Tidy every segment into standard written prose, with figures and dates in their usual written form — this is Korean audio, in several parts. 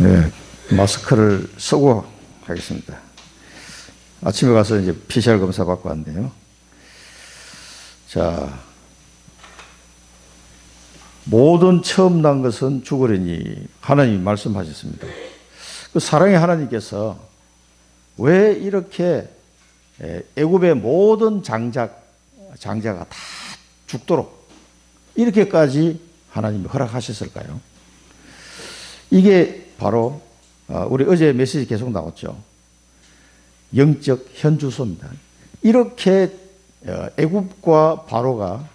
네, 마스크를 쓰고 하겠습니다. 아침에 가서 이제 PCR 검사 받고 왔는데요. 자, 모든 처음 난 것은 죽으려니 하나님이 말씀하셨습니다. 그 사랑의 하나님께서 왜 이렇게 애굽의 모든 장자가 다 죽도록 이렇게까지 하나님이 허락하셨을까요? 이게 바로 우리 어제 메시지 계속 나왔죠. 영적 현주소입니다. 이렇게 애굽과 바로가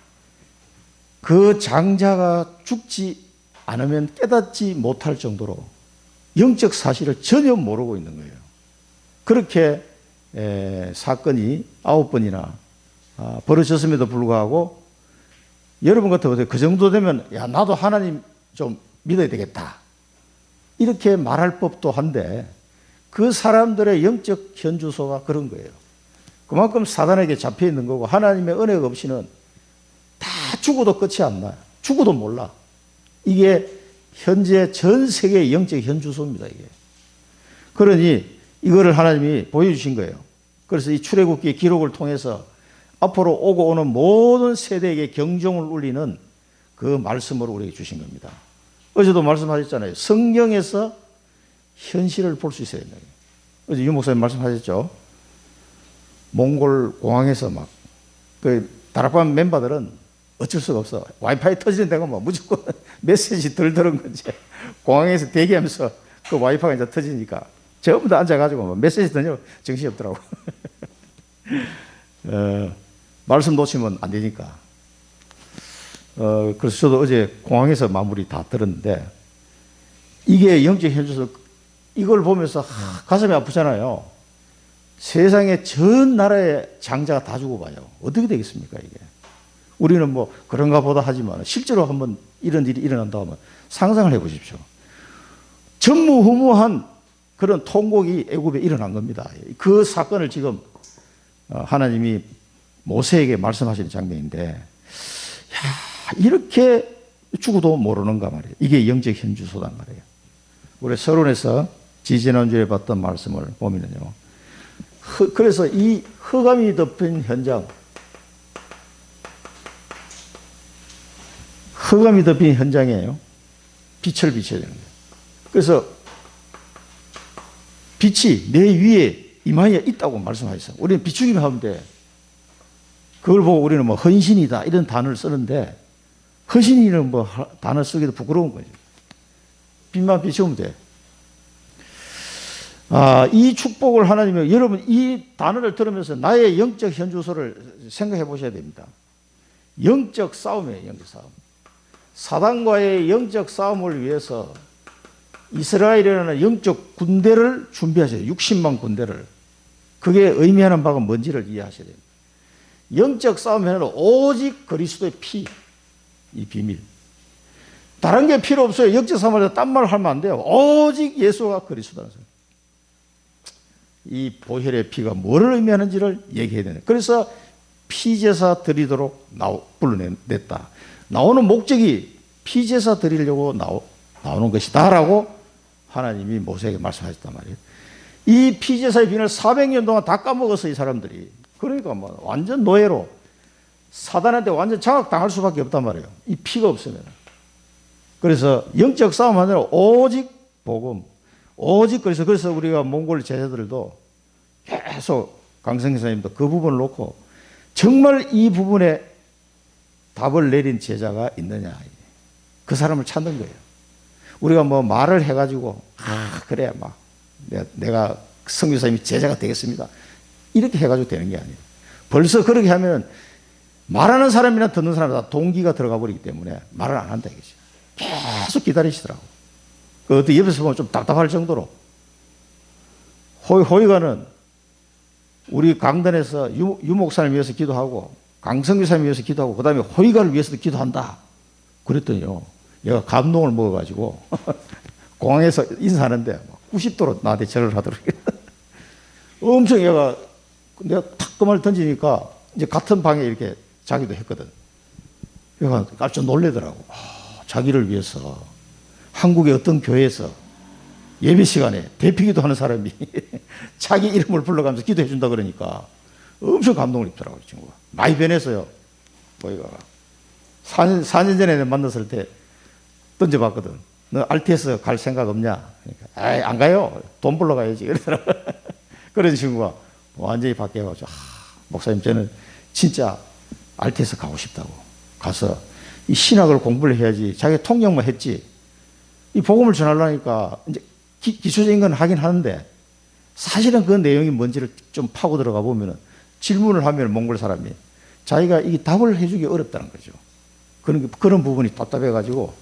그 장자가 죽지 않으면 깨닫지 못할 정도로 영적 사실을 전혀 모르고 있는 거예요. 그렇게 사건이 9번이나 벌어졌음에도 불구하고 여러분 같은 그 정도 되면 야 나도 하나님 좀 믿어야 되겠다 이렇게 말할 법도 한데 그 사람들의 영적 현주소가 그런 거예요. 그만큼 사단에게 잡혀 있는 거고 하나님의 은혜가 없이는 다 죽어도 끝이 안 나요. 죽어도 몰라. 이게 현재 전 세계의 영적 현주소입니다. 이게. 그러니 이거를 하나님이 보여주신 거예요. 그래서 이 출애굽기 기록을 통해서 앞으로 오고 오는 모든 세대에게 경종을 울리는 그 말씀을 우리에게 주신 겁니다. 어제도 말씀하셨잖아요. 성경에서 현실을 볼 수 있어야 된다. 어제 유 목사님 말씀하셨죠. 몽골 공항에서 막 그 다락방 멤버들은 어쩔 수가 없어. 와이파이 터지는 데가 뭐 무조건 메시지 덜 들은 건지 공항에서 대기하면서 그 와이파이가 이제 터지니까 전부 다 앉아가지고 뭐 메시지 던지면 정신이 없더라고. 말씀 놓치면 안 되니까. 그래서 저도 어제 공항에서 마무리 다 들었는데 이게 영적 현주소 이걸 보면서 가슴이 아프잖아요. 세상의 전 나라의 장자가 다 죽어봐요. 어떻게 되겠습니까 이게. 우리는 뭐 그런가 보다 하지만 실제로 한번 이런 일이 일어난다 하면 상상을 해보십시오. 전무후무한 그런 통곡이 애굽에 일어난 겁니다. 그 사건을 지금 하나님이 모세에게 말씀하시는 장면인데 야, 이렇게 죽어도 모르는가 말이에요. 이게 영적 현주소단 말이에요. 우리 서론에서 지지난주에 봤던 말씀을 보면요. 그래서 이 흑암이 덮인 현장, 흑암이 덮인 현장이에요. 빛을 비춰야 되는 거예요. 그래서 빛이 내 위에 이마에 있다고 말씀하셨어요. 우리는 비추기만 하면 돼. 그걸 보고 우리는 뭐 헌신이다 이런 단어를 쓰는데 헌신이는 뭐 단어 쓰기도 부끄러운 거죠. 빛만 비추면 돼. 이 축복을 하나님이 여러분 이 단어를 들으면서 나의 영적 현주소를 생각해 보셔야 됩니다. 영적 싸움이에요. 영적 싸움. 사단과의 영적 싸움을 위해서 이스라엘이라는 영적 군대를 준비하셔야 돼요. 60만 군대를. 그게 의미하는 바가 뭔지를 이해하셔야 됩니다. 영적 싸움에는 오직 그리스도의 피, 이 비밀. 다른 게 필요 없어요. 영적 싸움을 딴 말을 하면 안 돼요. 오직 예수가 그리스도라는 소리. 이 보혈의 피가 뭐를 의미하는지를 얘기해야 되는. 그래서 피제사 드리도록 불러냈다. 나오는 목적이 피제사 드리려고 나오는 것이다라고 하나님이 모세에게 말씀하셨단 말이에요. 이 피제사의 비밀을 400년 동안 다 까먹었어 이 사람들이. 그러니까 뭐 완전 노예로 사단한테 완전 장악당할 수밖에 없단 말이에요. 이 피가 없으면. 그래서 영적 싸움 하느라 오직 복음, 오직 그래서 우리가 몽골 제자들도 계속 강성 기사님도 그 부분을 놓고 정말 이 부분에 답을 내린 제자가 있느냐. 그 사람을 찾는 거예요. 우리가 뭐 말을 해가지고 그래 막 내가 성교사님이 제자가 되겠습니다. 이렇게 해가지고 되는 게 아니에요. 벌써 그렇게 하면 말하는 사람이나 듣는 사람이 다 동기가 들어가 버리기 때문에 말을 안 한다 이거죠. 계속 기다리시더라고. 그 어떻게 옆에서 보면 좀 답답할 정도로. 호의가는 우리 강단에서 유 목사님 위해서 기도하고 강성교사님 위해서 기도하고 그 다음에 호의가를 위해서도 기도한다. 그랬더니요. 얘가 감동을 먹어가지고 공항에서 인사하는데 90도로 나한테 절을 하더라고요. 엄청 얘가 내가 탁 그 말 던지니까 이제 같은 방에 이렇게 자기도 했거든. 얘가 깜짝 놀래더라고. 자기를 위해서 한국의 어떤 교회에서 예배 시간에 대피기도 하는 사람이 자기 이름을 불러가면서 기도해 준다 그러니까 엄청 감동을 입더라고요, 친구가. 많이 변했어요. 보이가 4년 전에 만났을 때 던져봤거든. 너 RTS 갈 생각 없냐? 그러니까 아이, 안 가요. 돈 벌러 가야지. 그러더라고. 그런 친구가 완전히 바뀌어가지고 목사님 저는 진짜 RTS 가고 싶다고. 가서 이 신학을 공부를 해야지. 자기가 통역만 했지. 이 복음을 전하려니까 이제 기초적인 건 하긴 하는데 사실은 그 내용이 뭔지를 좀 파고 들어가 보면은 질문을 하면 몽골 사람이 자기가 이 답을 해주기 어렵다는 거죠. 그런 부분이 답답해가지고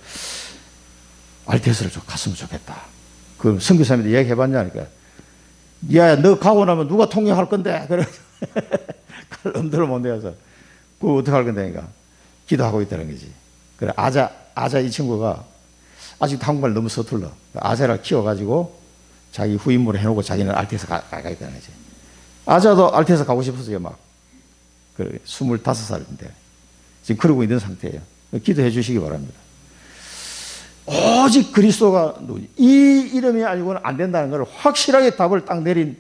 RTS를 좀 갔으면 좋겠다. 그 선교사님한테 이야기 해봤냐니까. 야, 너 가고 나면 누가 통역할 건데? 그래. 엄두를 못 내서. 그거 어떻게 할 건데? 그러니까 기도하고 있다는 거지. 그래, 아자 이 친구가 아직 한국말 너무 서툴러. 아자를 키워가지고 자기 후임으로 해놓고 자기는 RTS 가겠다는 거지. 아자도 RTS 가고 싶었어요, 막. 그래, 25살인데. 지금 그러고 있는 상태예요. 기도해 주시기 바랍니다. 오직 그리스도가 누구지? 이 이름이 아니고는 안 된다는 걸 확실하게 답을 딱 내린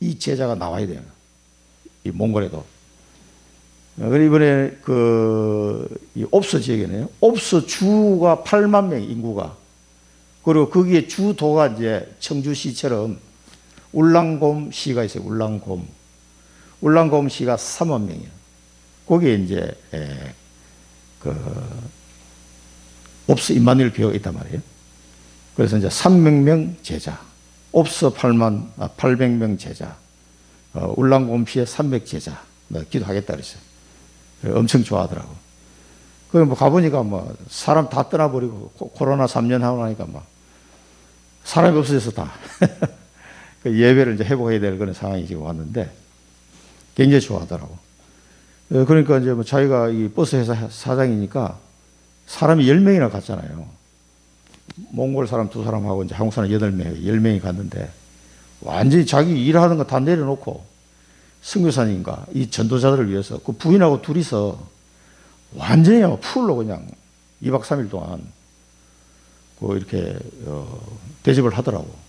이 제자가 나와야 돼요. 이 몽골에도. 이번에 이 옵서 지역이네요. 옵서 주가 8만 명 인구가. 그리고 거기에 주도가 이제 청주시처럼 울랑곰 시가 있어요. 울랑곰 시가 3만 명이에요. 거기에 이제 옵서 임마누엘 교회가 있단 말이에요. 그래서 이제 300명 제자, 옵서 800명 제자, 울랑곰시에 300 제자, 기도하겠다 그랬어요. 엄청 좋아하더라고. 그 뭐 가보니까 뭐 사람 다 떠나버리고 코로나 3년 하고 나니까 막 사람이 없어져서 다 그 예배를 이제 회복해야 될 그런 상황이 지금 왔는데 굉장히 좋아하더라고. 그러니까 이제 뭐 자기가 이 버스 회사 사장이니까 사람이 10명이나 갔잖아요. 몽골 사람 2사람하고 이제 한국 사람 8명, 10명이 갔는데 완전히 자기 일하는 거 다 내려놓고 선교사님과 이 전도자들을 위해서 그 부인하고 둘이서 완전히 풀로 그냥 2박 3일 동안 이렇게 대접을 하더라고.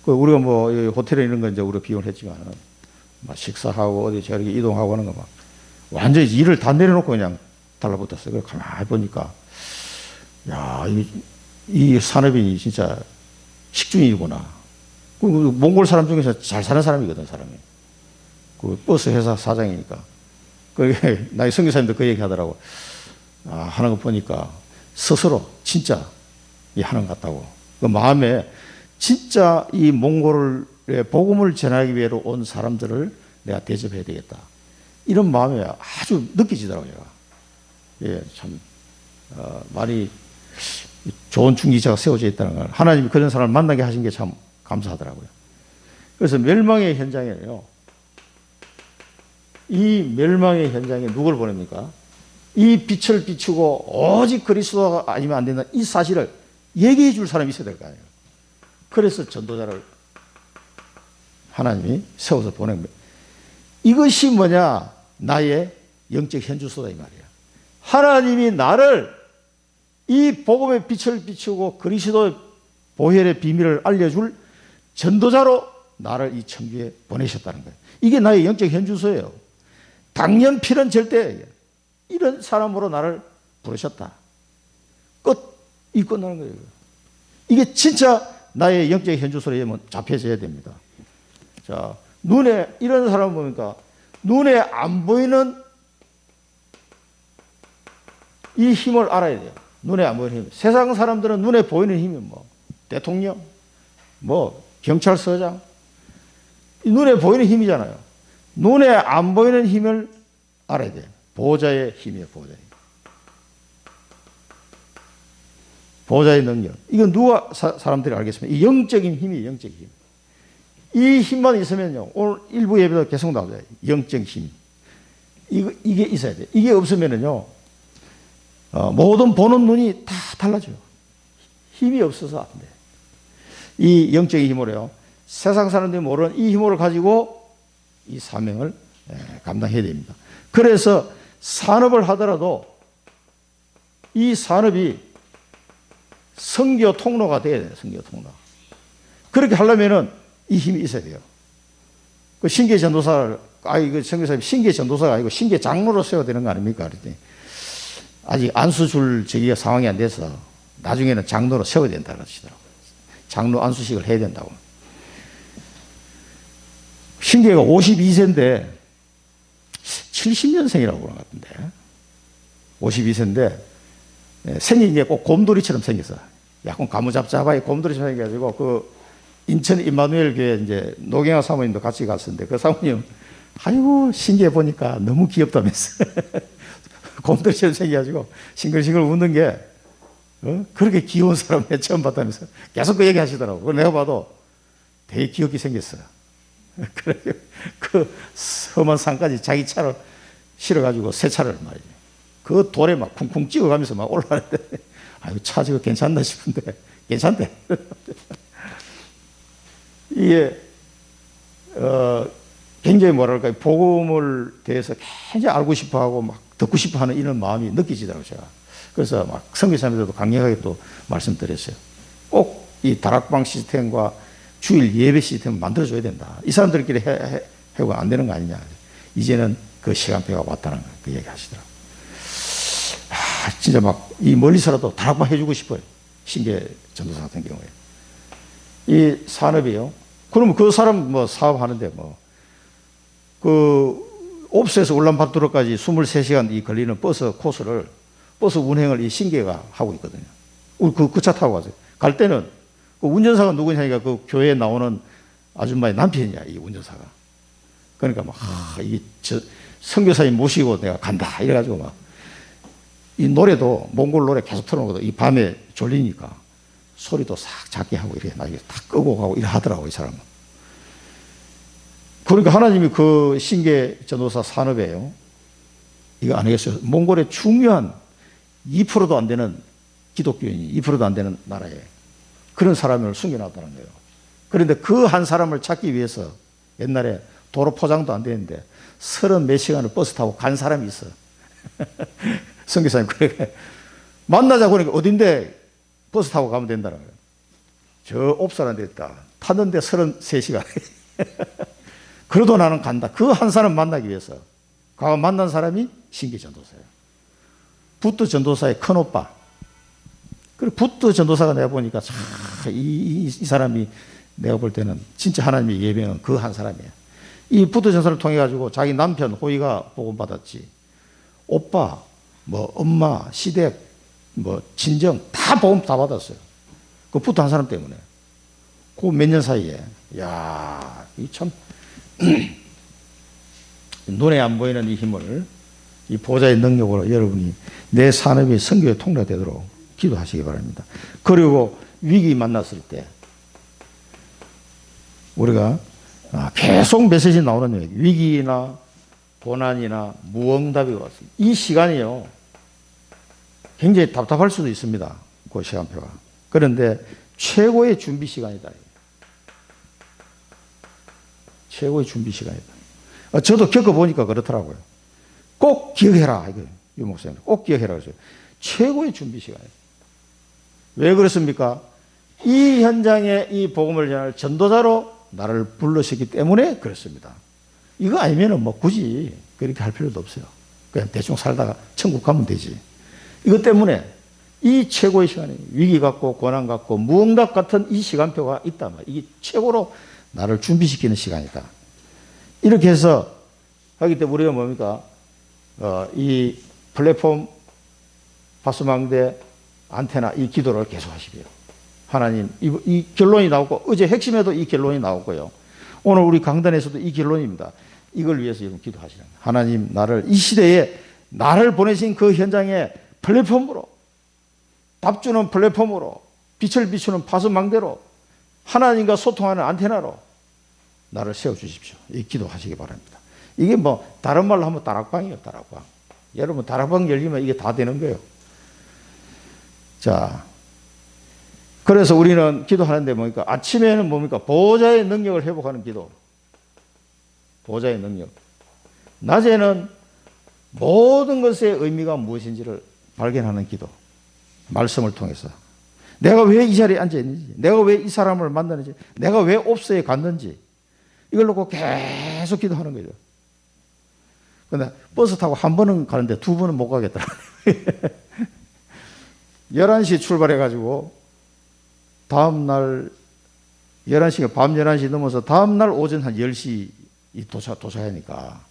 우리가 뭐 호텔에 있는 건 이제 우리가 비용을 했지만 막 식사하고 어디 저렇게 이동하고 하는 거 막 완전히 일을 다 내려놓고 그냥 달라붙었어요. 그래서 가만히 보니까 야, 이 산업인이 진짜 식중인이구나. 몽골 사람 중에서 잘 사는 사람이거든, 사람이. 그 버스 회사 사장이니까. 나의 선교사님도 그 얘기 하더라고. 하는 거 보니까 스스로 진짜 하는 것 같다고. 그 마음에 진짜 이 몽골의 복음을 전하기 위해 온 사람들을 내가 대접해야 되겠다. 이런 마음이 아주 느껴지더라고요. 예, 참, 많이 좋은 중기자가 세워져 있다는 걸 하나님이 그런 사람을 만나게 하신 게 참 감사하더라고요. 그래서 멸망의 현장에는요, 이 멸망의 현장에 누구를 보냅니까? 이 빛을 비추고 오직 그리스도가 아니면 안 된다. 이 사실을 얘기해 줄 사람이 있어야 될 거 아니에요. 그래서 전도자를 하나님이 세워서 보낸 거예요. 이것이 뭐냐? 나의 영적 현주소다 이 말이에요. 하나님이 나를 이 복음의 빛을 비추고 그리스도의 보혈의 비밀을 알려줄 전도자로 나를 이 천국에 보내셨다는 거예요. 이게 나의 영적 현주소예요. 당연 필은 절대 이런 사람으로 나를 부르셨다. 이 끝나는 거예요. 이게 진짜 나의 영적 현주소로 잡혀져야 됩니다. 자, 눈에 이런 사람 보니까 눈에 안 보이는 이 힘을 알아야 돼요. 눈에 안 보이는 힘. 세상 사람들은 눈에 보이는 힘이 뭐 대통령, 뭐 경찰서장, 눈에 보이는 힘이잖아요. 눈에 안 보이는 힘을 알아야 돼요. 보호자의 힘이에요. 보호자의 힘. 보호자의 능력. 이건 누가 사람들이 알겠습니까? 이 영적인 힘이에요. 영적인 힘. 이 힘만 있으면요. 오늘 일부 예배도 계속 나오잖아요. 영적 힘. 이게 있어야 돼요. 이게 없으면은요. 모든 보는 눈이 다 달라져요. 힘이 없어서 안 돼. 이 영적인 힘으로요. 세상 사람들이 모르는 이 힘을 가지고 이 사명을 감당해야 됩니다. 그래서 산업을 하더라도 이 산업이 선교 통로가 돼야 돼요. 선교 통로. 그렇게 하려면은 이 힘이 있어야 돼요. 그 신계 전도사를, 그 선교사님 신계 전도사가 아니고 신계 장로로 세워야 되는 거 아닙니까? 그랬더니 아직 안수 줄 저기가 상황이 안 돼서 나중에는 장로로 세워야 된다 그러시더라고요. 장로 안수식을 해야 된다고. 신계가 52세인데 70년생이라고 그런 것 같은데 52세인데 생긴 게 꼭 곰돌이처럼 생겼어. 약간 가무잡잡하게 곰돌이처럼 생겨가지고 그 인천 임마누엘 교회 이제 노경아 사모님도 같이 갔었는데 그 사모님 아이고 신기해 보니까 너무 귀엽다면서 곰돌이처럼 생겨가지고 싱글싱글 웃는 게 그렇게 귀여운 사람 내 처음 봤다면서 계속 그 얘기 하시더라고. 내가 봐도 되게 귀엽게 생겼어요. 그래 그 험한 산까지 자기 차를 실어가지고 새 차를 말이지. 그 돌에 막 쿵쿵 찍어가면서 막 올라가는데 아유 차 저거 괜찮나 싶은데 괜찮대. 이게 굉장히 뭐랄까 복음을 대해서 굉장히 알고 싶어하고 막 듣고 싶어하는 이런 마음이 느껴지더라고요. 제가. 그래서 막 선교사님들도 강력하게 또 말씀드렸어요. 꼭 이 다락방 시스템과 주일 예배 시스템을 만들어줘야 된다. 이 사람들끼리 해가 안 되는 거 아니냐. 이제는 그 시간표가 왔다는 그 얘기 하시더라고요. 진짜 막 이 멀리서라도 다락방 해주고 싶어요. 신계 전도사 같은 경우에. 이 산업이요. 그러면 그 사람 뭐 사업하는데 뭐 그 옵스에서 울란바토르까지 23시간 이 걸리는 버스 코스를 버스 운행을 이 신계가 하고 있거든요. 그 차 타고 가세요. 갈 때는 그 운전사가 누구냐니까 그 교회에 나오는 아줌마의 남편이야, 이 운전사가. 그러니까 막, 이게 선교사님 모시고 내가 간다. 이래가지고 막, 이 노래도 몽골 노래 계속 틀어놓거든. 이 밤에 졸리니까 소리도 싹 작게 하고 이렇게 나중에 다 끄고 가고 이래 하더라고, 이 사람은. 그러니까 하나님이 그 신계 전도사 산업에요. 이거 안 하겠어요. 몽골의 중요한 2%도 안 되는 기독교인이 2%도 안 되는 나라에 그런 사람을 숨겨놨다는 거예요. 그런데 그 한 사람을 찾기 위해서 옛날에 도로 포장도 안 되는데 30몇 시간을 버스 타고 간 사람이 있어. 선교사님, 그래. 만나자고 그러니까 어딘데 버스 타고 가면 된다는 거예요. 저 옵사란 데 있다. 탔는데 33시간. 그래도 나는 간다. 그 한 사람 만나기 위해서. 가서 만난 사람이 신계 전도사예요. 부트 전도사의 큰 오빠. 그리고 부트 전도사가 내가 보니까 참, 이 사람이 내가 볼 때는 진짜 하나님의 예배는 그 한 사람이에요. 이 부트 전도사를 통해 가지고 자기 남편 호의가 복음 받았지. 오빠, 뭐 엄마, 시댁, 뭐 친정 다 복음 다 받았어요. 그 부트 한 사람 때문에. 그 몇 년 사이에. 야, 이 참 눈에 안 보이는 이 힘을 이 보좌의 능력으로 여러분이 내 산업이 선교에 통로되도록 기도하시기 바랍니다. 그리고 위기 만났을 때 우리가 계속 메시지 나오는 얘기, 위기나 고난이나 무응답이 왔습니다. 이 시간이요 굉장히 답답할 수도 있습니다. 그 시간표가. 그런데 최고의 준비 시간이다. 최고의 준비 시간이다. 저도 겪어보니까 그렇더라고요. 꼭 기억해라. 이거 유 목사님 꼭 기억해라. 그랬어요. 최고의 준비 시간이에요. 왜 그렇습니까? 이 현장에 이 복음을 전할 전도자로 나를 불러셨기 때문에 그렇습니다. 이거 아니면은 뭐 굳이 그렇게 할 필요도 없어요. 그냥 대충 살다가 천국 가면 되지. 이것 때문에 이 최고의 시간에 위기 같고 고난 같고 무응답 같은 이 시간표가 있단 말이에요. 이게 최고로 나를 준비시키는 시간이다. 이렇게 해서 하기 때문에 우리가 뭡니까? 이 플랫폼, 파수망대, 안테나 이 기도를 계속 하시고요. 하나님, 이 결론이 나오고 어제 핵심에도 이 결론이 나오고요. 오늘 우리 강단에서도 이 결론입니다. 이걸 위해서 여러분 기도하시는 거예요. 하나님, 나를 이 시대에 나를 보내신 그 현장에 플랫폼으로 답 주는 플랫폼으로 빛을 비추는 파수망대로 하나님과 소통하는 안테나로 나를 세워주십시오. 이 기도하시기 바랍니다. 이게 뭐 다른 말로 하면 다락방이에요. 다락방. 여러분 다락방 열리면 이게 다 되는 거예요. 자, 그래서 우리는 기도하는데 뭡니까? 아침에는 뭡니까? 보호자의 능력을 회복하는 기도. 보호자의 능력. 낮에는 모든 것의 의미가 무엇인지를 발견하는 기도. 말씀을 통해서. 내가 왜 이 자리에 앉아 있는지, 내가 왜 이 사람을 만나는지, 내가 왜 옵스에 갔는지, 이걸 놓고 계속 기도하는 거죠. 그런데 버스 타고 한 번은 가는데 두 번은 못 가겠더라고요. 11시 출발해가지고 다음날 11시가 밤 11시 넘어서 다음날 오전 한 10시 도착하니까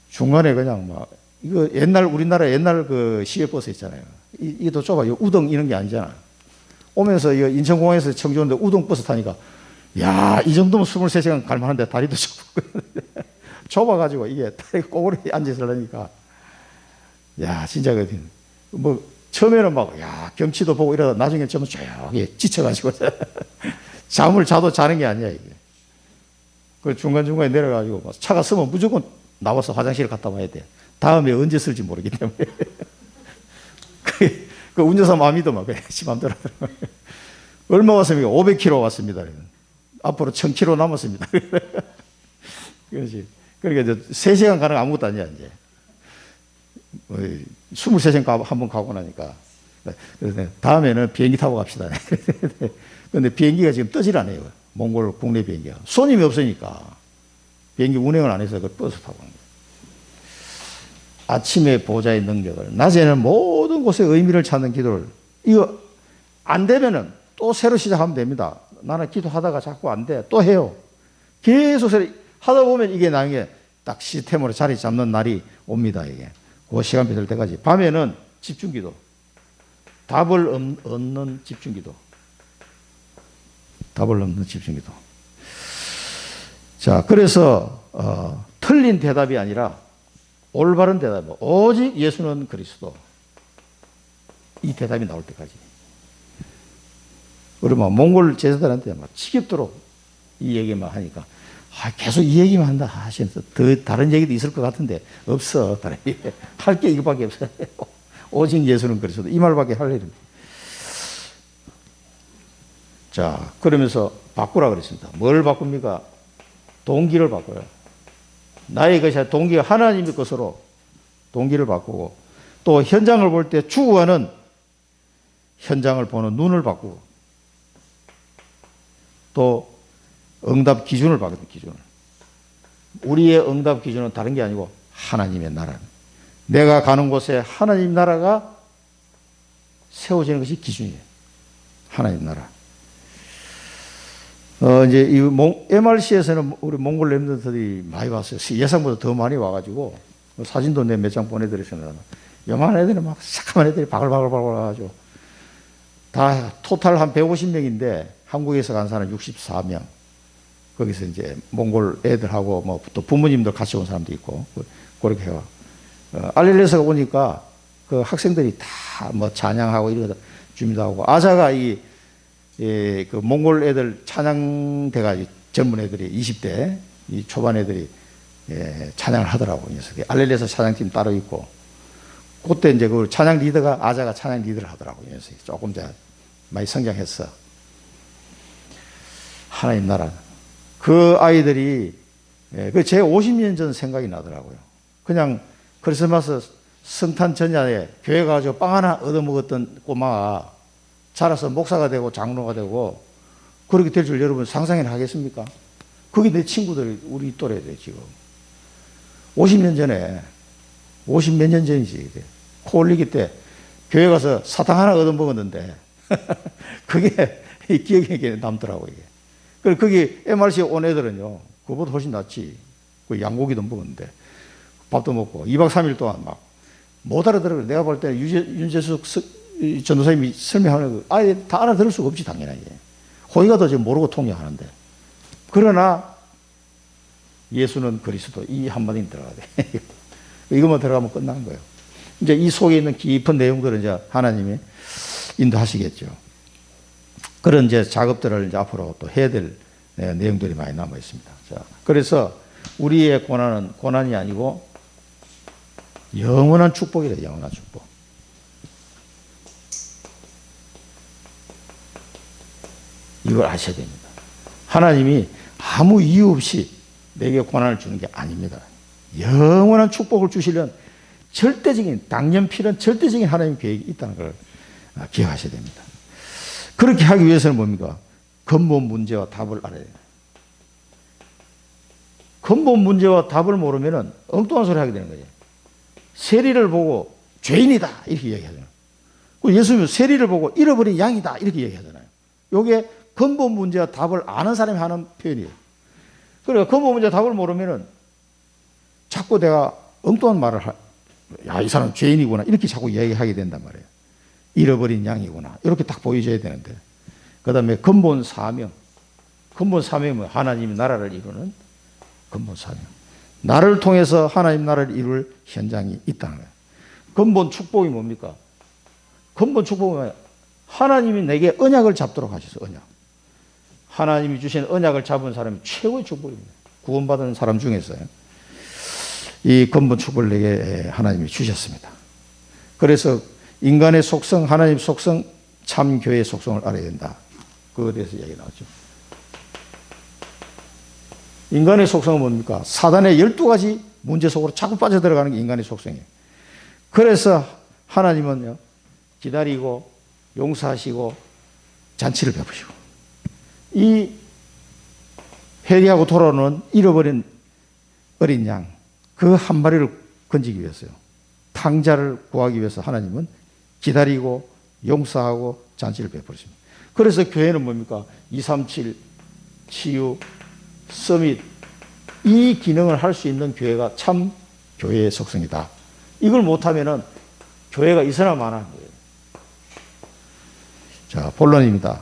중간에 그냥 막 이거 옛날 우리나라 옛날 그 시외버스 있잖아요. 이게 좁아요. 우동 이런 게 아니잖아. 오면서 이 인천공항에서 청주 오는데 우동버스 타니까 야, 이 정도면 23시간 갈 만한데 다리도 좁고 좁아가지고 이게 다리 꼬부리 앉아있으려니까 야, 진짜 뭐 처음에는 막 야, 경치도 보고 이러다 나중에 좀 조용히 지쳐가지고 잠을 자도 자는 게 아니야 이게. 그 중간중간에 내려가지고 차가 서면 무조건 나와서 화장실 갔다 와야 돼. 다음에 언제 쓸지 모르기 때문에. 그 운전사 마음이도 막 심함대로 하더라고요. 얼마 왔습니까? 500km 왔습니다. 앞으로 1000km 남았습니다. 그렇지. 그러니까 이제 3시간 가는 거 아무것도 아니야, 이제. 23시간 한번 가고 나니까. 그래서 다음에는 비행기 타고 갑시다. 근데 비행기가 지금 뜨질 않아요. 몽골 국내 비행기가. 손님이 없으니까. 비행기 운행을 안 해서 그 버스 타고 간 거예요. 아침에 보호자의 능력을, 낮에는 모든 곳에 의미를 찾는 기도를, 이거 안 되면은 또 새로 시작하면 됩니다. 나는 기도하다가 자꾸 안 돼. 또 해요. 계속 하다 보면 이게 나중에 딱 시스템으로 자리 잡는 날이 옵니다, 이게. 그 시간표 될 때까지. 밤에는 집중기도. 답을 얻는 집중기도. 답을 얻는 집중기도. 자, 그래서, 틀린 대답이 아니라 올바른 대답. 오직 예수는 그리스도. 이 대답이 나올 때까지. 그러면 몽골 제자들한테 막 치겹도록 이 얘기만 하니까 계속 이 얘기만 한다 하시면서 더 다른 얘기도 있을 것 같은데 없어. 할 게 이거밖에 없어요. 오직 예수는 그리스도. 이 말밖에 할 일은. 자, 그러면서 바꾸라 그랬습니다. 뭘 바꿉니까? 동기를 바꿔요. 나의 것이 아니라 동기가 하나님의 것으로 동기를 바꾸고, 또 현장을 볼 때 추구하는 현장을 보는 눈을 바꾸고, 또 응답 기준을 바꾸는 기준을. 우리의 응답 기준은 다른 게 아니고 하나님의 나라. 내가 가는 곳에 하나님 나라가 세워지는 것이 기준이에요. 하나님 나라. 이제 이 MRC에서는 우리 몽골 렘넌트들이 많이 왔어요. 예상보다 더 많이 와가지고 사진도 내 몇 장 보내드렸습니다. 요만한 애들이 막 새까만 애들이 바글바글 와가지고 다 토탈 한 150명인데 한국에서 간 사람 64명. 거기서 이제 몽골 애들하고 뭐 또 부모님들 같이 온 사람도 있고 그렇게 해요. 알릴레스가 오니까 그 학생들이 다 뭐 찬양하고 이러다 준비도 하고, 아자가 그 몽골 애들 찬양대가 젊은 애들이 20대 이 초반 애들이 찬양을 하더라고. 알릴레스 찬양팀 따로 있고, 그때 이제 그 찬양 리더가 아자가 찬양 리더를 하더라고. 이 녀석이 조금 더 많이 성장했어. 하나님 나라. 그 아이들이 제 50년 전 생각이 나더라고요. 그냥 크리스마스 성탄 전야에 교회 가서 빵 하나 얻어먹었던 꼬마가 자라서 목사가 되고 장로가 되고 그렇게 될 줄 여러분 상상이나 하겠습니까? 그게 내 친구들, 우리 또래들 지금. 50년 전에, 50몇 년 전이지. 코 올리기 때 교회 가서 사탕 하나 얻어먹었는데 그게 기억에 남더라고요. 그리고 거기 MRC 온 애들은요, 그보다 훨씬 낫지. 그 양고기도 먹었는데, 밥도 먹고, 2박 3일 동안 막, 못 알아들어요. 내가 볼 때는 윤재숙 전도사님이 설명하는 거, 아예 다 알아들을 수가 없지, 당연하게. 호의가 더 지금 모르고 통역하는데. 그러나, 예수는 그리스도, 이 한마디는 들어가야 돼. 이것만 들어가면 끝나는 거예요. 이제 이 속에 있는 깊은 내용들은 이제 하나님이 인도하시겠죠. 그런 이제 작업들을 이제 앞으로 또 해야 될 내용들이 많이 남아 있습니다. 자, 그래서 우리의 고난은 고난이 아니고 영원한 축복이래, 영원한 축복. 이걸 아셔야 됩니다. 하나님이 아무 이유 없이 내게 고난을 주는 게 아닙니다. 영원한 축복을 주시려는 절대적인, 당연필은 절대적인 하나님 계획이 있다는 걸 기억하셔야 됩니다. 그렇게 하기 위해서는 뭡니까? 근본 문제와 답을 알아야 돼요. 근본 문제와 답을 모르면 엉뚱한 소리 하게 되는 거예요. 세리를 보고 죄인이다 이렇게 이야기하잖아요. 예수님은 세리를 보고 잃어버린 양이다 이렇게 이야기하잖아요. 이게 근본 문제와 답을 아는 사람이 하는 표현이에요. 그러니까 근본 문제와 답을 모르면 자꾸 내가 엉뚱한 말을 야, 이 사람 죄인이구나 이렇게 자꾸 이야기하게 된단 말이에요. 잃어버린 양이구나 이렇게 딱 보여줘야 되는데, 그 다음에 근본 사명. 근본 사명은 하나님이 나라를 이루는 근본 사명. 나를 통해서 하나님 나라를 이룰 현장이 있다는 거예요. 근본 축복이 뭡니까? 근본 축복은 하나님이 내게 언약을 잡도록 하셔서 언약. 하나님이 주신 언약을 잡은 사람이 최고의 축복입니다. 구원받은 사람 중에서요. 이 근본 축복을 내게 하나님이 주셨습니다. 그래서 인간의 속성, 하나님 속성, 참 교회의 속성을 알아야 된다. 그거에 대해서 이야기 나왔죠. 인간의 속성은 뭡니까? 사단의 12가지 문제 속으로 자꾸 빠져들어가는 게 인간의 속성이에요. 그래서 하나님은요, 기다리고 용서하시고 잔치를 베푸시고 이 회개하고 돌아오는 잃어버린 어린 양 그 한 마리를 건지기 위해서요. 탕자를 구하기 위해서 하나님은 기다리고 용서하고 잔치를 베푸십니다. 그래서 교회는 뭡니까? 237 치유 서밋 이 기능을 할 수 있는 교회가 참 교회의 속성이다. 이걸 못하면은 교회가 있으나 마나 하는 거예요. 자, 본론입니다.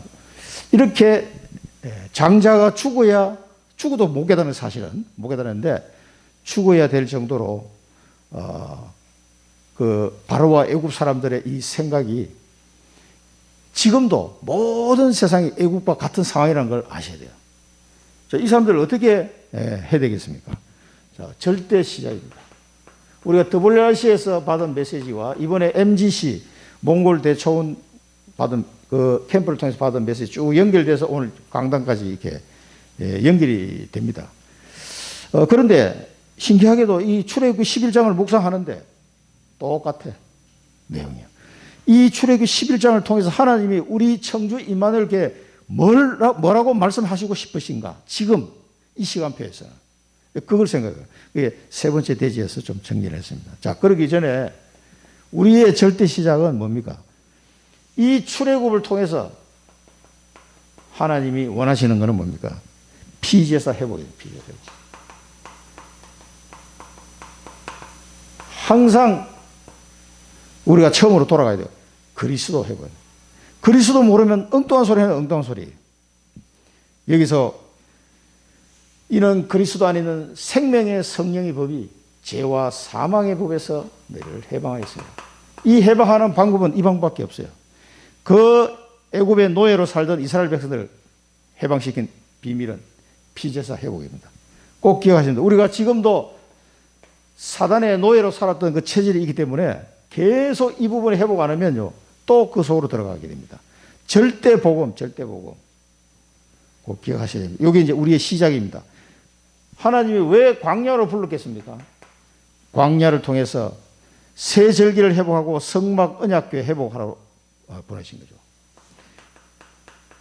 이렇게 장자가 죽어도 못 깨닫는 사실은 못 깨닫는데 죽어야 될 정도로 그 바로와 애굽 사람들의 이 생각이 지금도 모든 세상이 애굽과 같은 상황이라는 걸 아셔야 돼요. 자, 이 사람들을 어떻게 해야 되겠습니까? 자, 절대 시작입니다. 우리가 WRC에서 받은 메시지와 이번에 MGC 몽골 대초원 받은 그 캠프를 통해서 받은 메시지 쭉 연결돼서 오늘 강단까지 이렇게 연결이 됩니다. 그런데 신기하게도 이 출애굽기 11장을 묵상하는데 똑같아 내용이요. 이 출애굽기 11장을 통해서 하나님이 우리 청주 임마누엘에게 뭐라고 말씀하시고 싶으신가? 지금 이 시간표에서는 그걸 생각해요. 그게 세 번째 대지에서 좀 정리를 했습니다. 자, 그러기 전에 우리의 절대 시작은 뭡니까? 이 출애굽을 통해서 하나님이 원하시는 것은 뭡니까? 피제사 회복이에요. 피제사 회복. 항상 우리가 처음으로 돌아가야 돼요. 그리스도 회복. 그리스도 모르면 엉뚱한 소리 하는 엉뚱한 소리. 여기서 이는 그리스도 안에는 생명의 성령의 법이 죄와 사망의 법에서 너희를 해방하였습니다. 이 해방하는 방법은 이 방법밖에 없어요. 그 애굽의 노예로 살던 이스라엘 백성들을 해방시킨 비밀은 피제사 회복입니다. 꼭 기억하십니다. 우리가 지금도 사단의 노예로 살았던 그 체질이 있기 때문에 계속 이 부분을 회복 안 하면요, 또 그 속으로 들어가게 됩니다. 절대 복음, 절대 복음. 꼭 기억하셔야 됩니다. 이게 이제 우리의 시작입니다. 하나님이 왜 광야로 불렀겠습니까? 광야를 통해서 새 절기를 회복하고 성막 언약궤 회복하라고 보내신 거죠.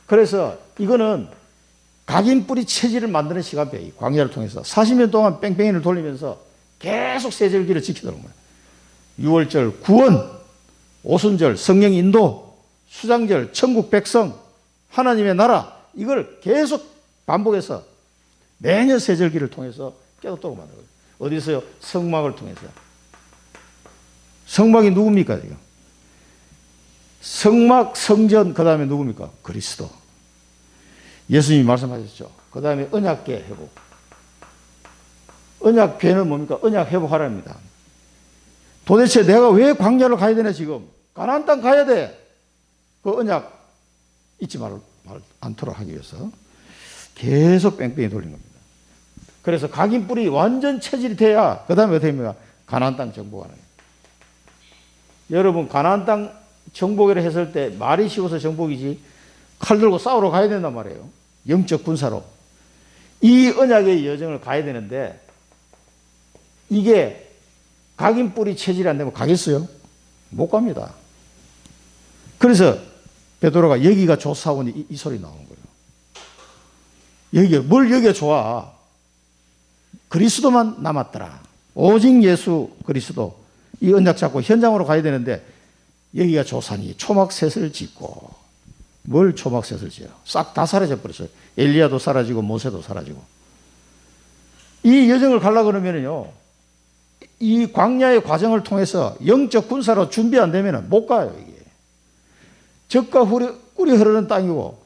그래서 이거는 각인뿌리 체질을 만드는 시간표예요. 광야를 통해서 40년 동안 뺑뺑이를 돌리면서 계속 새 절기를 지키도록 거예요. 6월절 구원, 오순절 성령 인도, 수장절 천국 백성, 하나님의 나라, 이걸 계속 반복해서 매년 새 절기를 통해서 깨닫도록 만든 거예요. 어디서요? 성막을 통해서요. 성막이 누굽니까 지금? 성막, 성전, 그 다음에 누굽니까? 그리스도. 예수님이 말씀하셨죠. 그 다음에 언약궤 회복. 언약궤는 뭡니까? 언약 회복하랍니다. 도대체 내가 왜 광야를 가야 되나 지금? 가나안 땅 가야 돼. 그 언약 잊지 않도록 하기 위해서 계속 뺑뺑이 돌린 겁니다. 그래서 각인뿌리 완전 체질이 돼야 그 다음에 어떻게 됩니까? 가나안 땅 정복하는 거예요. 여러분 가나안 땅 정복이라 했을 때 말이 쉬워서 정복이지 칼 들고 싸우러 가야 된단 말이에요. 영적 군사로. 이 언약의 여정을 가야 되는데 이게 각인뿌리 체질이 안 되면 가겠어요? 못 갑니다. 그래서 베드로가 여기가 좋사오니 이 소리 나오는 거예요. 여기가 좋아. 그리스도만 남았더라. 오직 예수 그리스도. 이 언약 잡고 현장으로 가야 되는데 여기가 좋사니 초막셋을 짓고. 뭘 초막셋을 지어? 싹 다 사라져 버렸어요. 엘리야도 사라지고 모세도 사라지고. 이 여정을 가려고 그러면요, 이 광야의 과정을 통해서 영적 군사로 준비 안 되면 못 가요. 이게 젖과 꿀이 흐르는 땅이고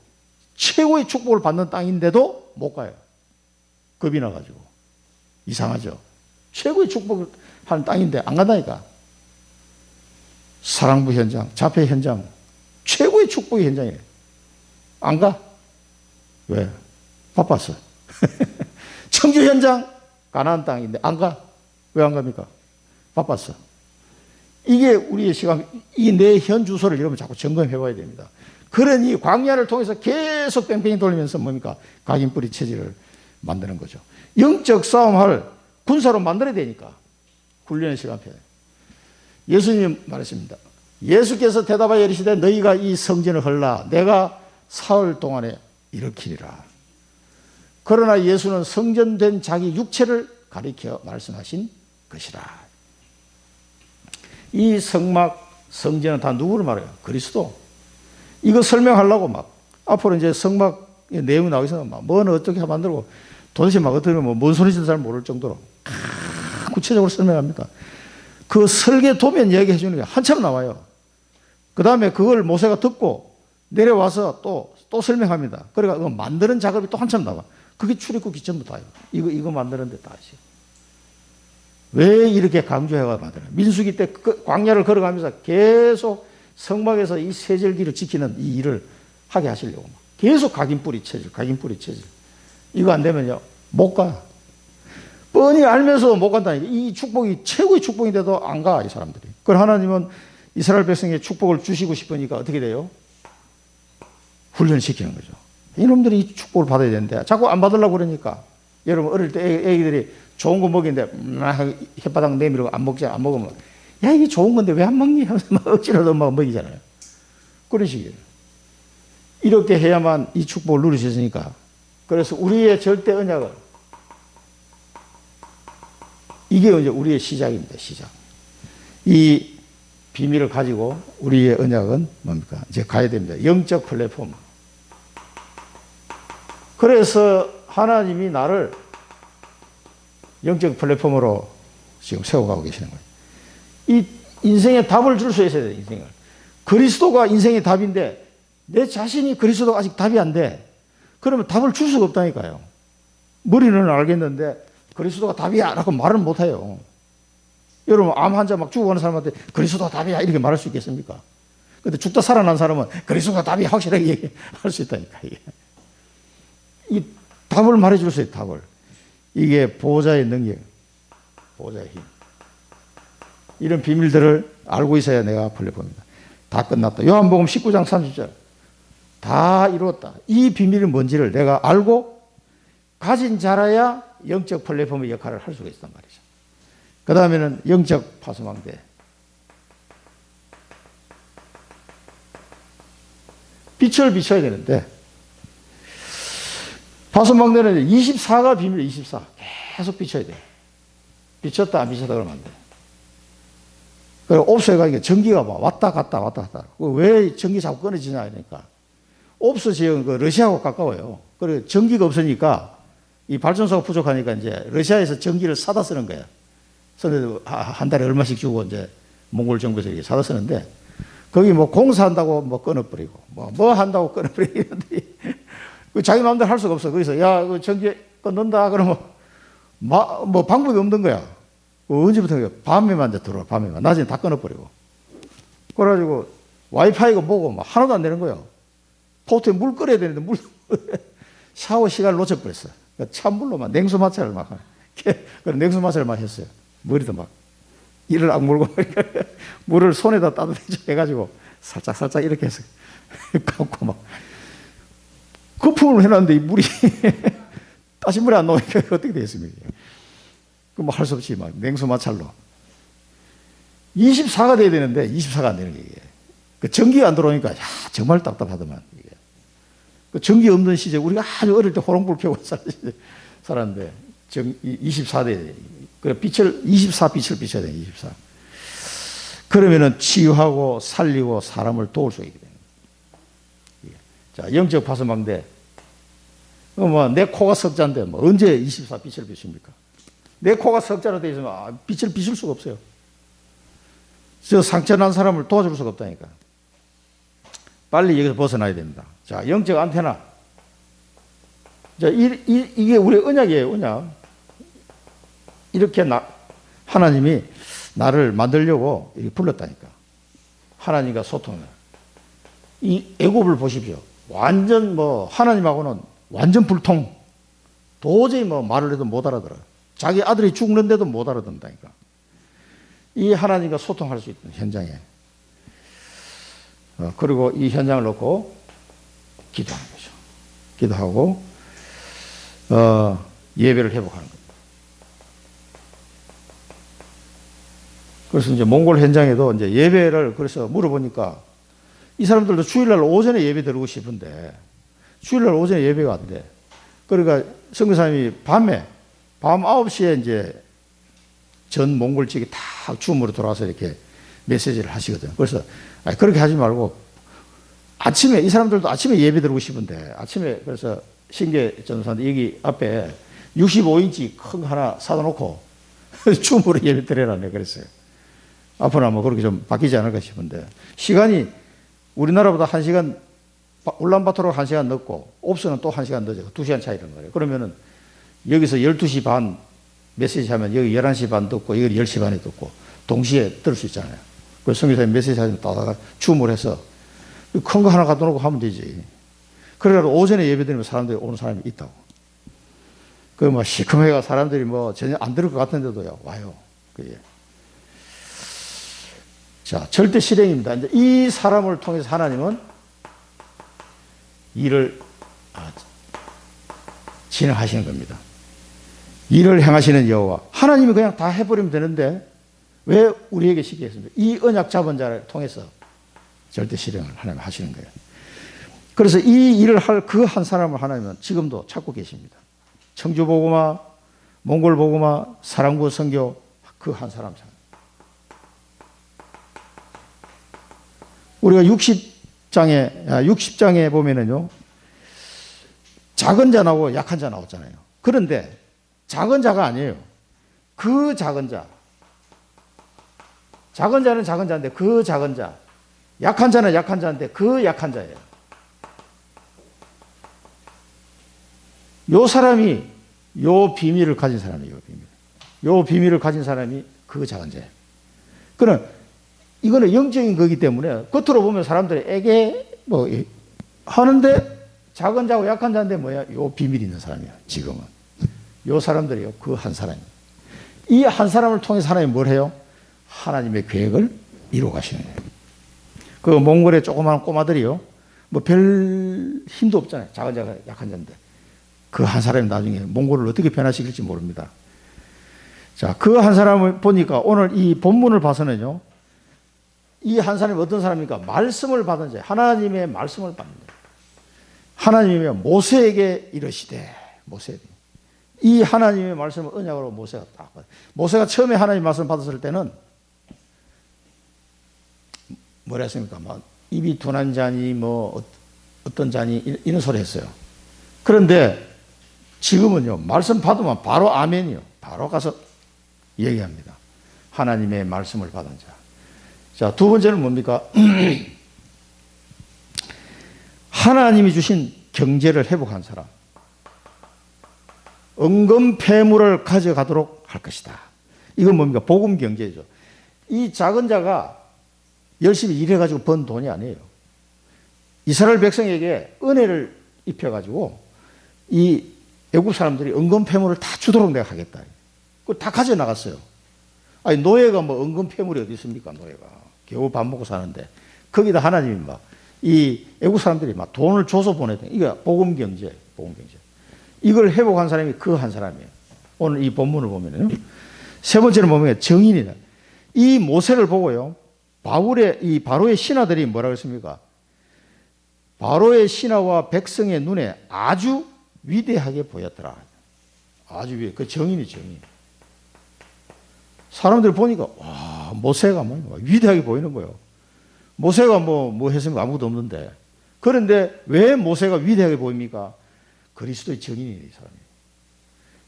최고의 축복을 받는 땅인데도 못 가요. 겁이 나가지고. 이상하죠. 최고의 축복을 하는 땅인데 안 간다니까. 사랑부 현장, 자폐 현장, 최고의 축복의 현장이에요. 안 가? 왜? 바빴어. 청주 현장, 가나안 땅인데 안 가? 왜 안 갑니까? 바빴어. 이게 우리의 시간, 이 내 현 주소를 여러분 자꾸 점검해 봐야 됩니다. 그러니 광야를 통해서 계속 뺑뺑이 돌리면서 뭡니까? 각인뿌리 체질을 만드는 거죠. 영적 싸움할 군사로 만들어야 되니까 훈련의 시간 필요해요. 예수님이 말했습니다. 예수께서 대답하여 이르시되 너희가 이 성전을 헐라 내가 사흘 동안에 일으키리라. 그러나 예수는 성전된 자기 육체를 가리켜 말씀하신 것이라. 이 성막, 성전은 다 누구를 말해요? 그리스도. 이거 설명하려고 막 앞으로 이제 성막의 내용이 나오기 막 뭐는 어떻게 만들고 도대체 막 어떻게 뭔 소리인지 잘 모를 정도로 구체적으로 설명합니다. 그 설계 도면 얘기해 주는 게 한참 나와요. 그 다음에 그걸 모세가 듣고 내려와서 또 설명합니다. 그러니까 이거 만드는 작업이 또 한참 나와. 그게 출입국이 전부 다요. 이거 만드는데 다 하지. 왜 이렇게 강조해가 만드나? 민수기 때 광야를 걸어가면서 계속 성막에서 이 세절기를 지키는 이 일을 하게 하시려고 계속 각인뿌리 체질. 이거 안 되면요 못 가. 뻔히 알면서 못 간다니까. 이 축복이 최고의 축복인데도 안 가, 이 사람들이. 그걸 하나님은 이스라엘 백성에게 축복을 주시고 싶으니까 어떻게 돼요? 훈련시키는 거죠. 이놈들이 이 축복을 받아야 되는데 자꾸 안 받으려고 그러니까. 여러분 어릴 때 애기들이 좋은 거 먹이는데 혓바닥 내밀고 안 먹으면 야 이게 좋은 건데 왜 안 먹니? 하면서 막 억지로도 막 먹이잖아요. 그런 식이에요. 이렇게 해야만 이 축복을 누릴 수 있으니까. 그래서 우리의 절대 언약은 이게 이제 우리의 시작입니다. 시작. 이 비밀을 가지고 우리의 언약은 뭡니까? 이제 가야 됩니다. 영적 플랫폼. 그래서 하나님이 나를 영적 플랫폼으로 지금 세워가고 계시는 거예요. 이 인생에 답을 줄 수 있어야 돼요. 인생을. 그리스도가 인생의 답인데 내 자신이 그리스도가 아직 답이 안 돼. 그러면 답을 줄 수가 없다니까요. 머리는 알겠는데 그리스도가 답이야 라고 말은 못해요. 여러분 암 환자 막 죽어가는 사람한테 그리스도가 답이야 이렇게 말할 수 있겠습니까? 근데 죽다 살아난 사람은 그리스도가 답이야 확실하게 얘기할 수 있다니까. 이게. 이 답을 말해줄 수 있어요. 답을. 이게 보호자의 능력, 보호자의 힘. 이런 비밀들을 알고 있어야 내가 플랫폼입니다. 다 끝났다. 요한복음 19장 30절. 다 이루었다. 이 비밀이 뭔지를 내가 알고 가진 자라야 영적 플랫폼의 역할을 할 수가 있단 말이죠. 그 다음에는 영적 파수망대. 빛을 비춰야 되는데 파수망대는 24가 비밀 24. 계속 비춰야 돼요. 비쳤다 안 비쳤다 그러면 안 돼요. 그리고 옵스에 가니까 전기가 막 왔다 갔다 왔다 갔다. 왜 전기 자꾸 끊어지냐 하니까 옵스 지역은 그 러시아하고 가까워요. 그리고 전기가 없으니까 이 발전소가 부족하니까 이제 러시아에서 전기를 사다 쓰는 거야. 그래서 한 달에 얼마씩 주고 이제 몽골 정부에서 이렇게 사다 쓰는데 거기 뭐 공사한다고 뭐 끊어버리고 뭐 한다고 끊어버리는데 그 자기 마음대로 할 수가 없어. 그래서 야, 그 전기 끊는다 그러면 뭐 방법이 없는 거야. 언제부터 밤에만 이제 들어와, 밤에만. 낮에는 다 끊어버리고. 그래가지고 와이파이가 뭐고 막 하나도 안 되는 거예요. 포트에 물 끓여야 되는데 샤워 시간을 놓쳐버렸어. 찬물로만 냉수 마찰을 막 그런 냉수 마찰을 막 했어요. 머리도 막 이를 악물고 물을 손에다 따뜻하게 해가지고 살짝 이렇게 해서 감고 막 거품을 해놨는데 이 물이 다시 물이 안 나오니까 어떻게 되겠습니까? 뭐 할 수 없이 막 냉수 마찰로 24가 돼야 되는데 24가 안 되는 게 이게 그 전기가 안 들어오니까, 야, 정말 답답하더만, 이게. 그 전기 없는 시절, 우리가 아주 어릴 때 호롱불 켜고 살았는데, 24대, 그 빛을, 24빛을 비춰야 돼, 24. 그러면은 치유하고 살리고 사람을 도울 수 있게 됩니다. 자, 영적 파수망대. 내 코가 석자인데, 언제 24빛을 비춥니까? 내 코가 석자로 되어 있으면 빛을 비출 수가 없어요. 저 상처난 사람을 도와줄 수가 없다니까. 빨리 여기서 벗어나야 됩니다. 자, 영적 안테나. 자, 이게 우리 언약이에요, 언약. 이렇게 하나님이 나를 만들려고 이렇게 불렀다니까. 하나님과 소통을. 이 애굽을 보십시오. 완전 하나님하고는 완전 불통. 도저히 말을 해도 못 알아들어. 자기 아들이 죽는데도 못 알아듣는다니까. 이 하나님과 소통할 수 있는 현장에. 그리고 이 현장을 놓고 기도하는 거죠. 기도하고, 예배를 회복하는 겁니다. 그래서 이제 몽골 현장에도 이제 예배를 그래서 물어보니까 이 사람들도 주일날 오전에 예배 드리고 싶은데 주일날 오전에 예배가 안 돼. 그러니까 선교사님이 밤 9시에 이제 전 몽골 지역이 다 줌으로 돌아와서 이렇게 메시지를 하시거든. 그래서 그렇게 하지 말고 아침에 이 사람들도 아침에 예배 드리고 싶은데 아침에 그래서 신계 전도사한테 여기 앞에 65인치 큰 거 하나 사다 놓고 줌으로 예배 드리라 내가 그랬어요. 앞으로 그렇게 좀 바뀌지 않을까 싶은데 시간이 우리나라보다 1시간 울란바토르 1시간 늦고 옵스는 또 1시간 늦어. 2시간 차이란 말이에요. 그러면은 여기서 12시 반 메시지 하면 여기 11시 반 듣고 여기 10시 반에 듣고 동시에 들을 수 있잖아요. 그래서 성교사님 메시지 하면 따다가 줌을 해서 큰 거 하나 갖다 놓고 하면 되지. 그래가지고 오전에 예배 드리면 사람들이 오는 사람이 있다고. 그 시커매가 사람들이 전혀 안 들을 것 같은데도요, 와요. 그게. 자, 절대 실행입니다. 이제 이 사람을 통해서 하나님은 일을 진행하시는 겁니다. 일을 행하시는 여호와. 하나님이 그냥 다 해버리면 되는데 왜 우리에게 시키게 했습니까? 이 언약 잡은 자를 통해서 절대 실행을 하나님 하시는 거예요. 그래서 이 일을 할 그 한 사람을 하나님은 지금도 찾고 계십니다. 청주복음화, 몽골복음화, 사랑구 선교 그 한 사람. 우리가 60장에 보면은요, 작은 자 나오고 약한 자 나왔잖아요. 그런데 작은 자가 아니에요. 그 작은 자. 작은 자는 작은 자인데 그 작은 자. 약한 자는 약한 자인데 그 약한 자예요. 요 사람이 요 비밀을 가진 사람이에요. 요 비밀을 가진 사람이 그 작은 자예요. 이거는 영적인 거기 때문에 겉으로 보면 사람들이 에게 하는데 작은 자고 약한 자인데 요 비밀이 있는 사람이야. 지금은 요 사람들이요, 그 한 사람이. 이 한 사람을 통해서 하나님이 뭘 해요? 하나님의 계획을 이루어 가시는 거예요. 그 몽골의 조그마한 꼬마들이요, 별 힘도 없잖아요. 작은 자가 약한 자인데 그 한 사람이 나중에 몽골을 어떻게 변화시킬지 모릅니다. 자, 그 한 사람을 보니까 오늘 이 본문을 봐서는요, 이 한 사람이 어떤 사람입니까? 말씀을 받은 자, 하나님의 말씀을 받는 자. 하나님이 모세에게 이르시되, 이 하나님의 말씀을 언약으로 모세가 딱 받아요. 모세가 처음에 하나님의 말씀을 받았을 때는 뭐라 했습니까? 입이 둔한 자니 어떤 자니 이런 소리 했어요. 그런데 지금은요, 말씀 받으면 바로 아멘이요. 바로 가서 얘기합니다. 하나님의 말씀을 받은 자. 자, 두 번째는 뭡니까? 하나님이 주신 경제를 회복한 사람. 은금폐물을 가져가도록 할 것이다. 이건 뭡니까? 복음 경제죠. 이 작은 자가 열심히 일해가지고 번 돈이 아니에요. 이스라엘 백성에게 은혜를 입혀가지고 이 애국 사람들이 은금폐물을 다 주도록 내가 하겠다. 그걸 다 가져나갔어요. 아니, 노예가 은금폐물이 어디 있습니까? 노예가. 겨우 밥 먹고 사는데. 거기다 하나님이 이 애국 사람들이 돈을 줘서 보내야 돼. 이게 복음 경제. 이걸 회복한 사람이 그 한 사람이에요. 오늘 이 본문을 보면요. 세 번째는 정인이다. 이 모세를 보고요, 이 바로의 신하들이 뭐라고 했습니까? 바로의 신하와 백성의 눈에 아주 위대하게 보였더라. 아주 그 정인이 정인. 사람들이 보니까 와, 모세가 위대하게 보이는 거예요. 모세가 뭐 했으면 아무것도 없는데. 그런데 왜 모세가 위대하게 보입니까? 그리스도의 정인이 이 사람이.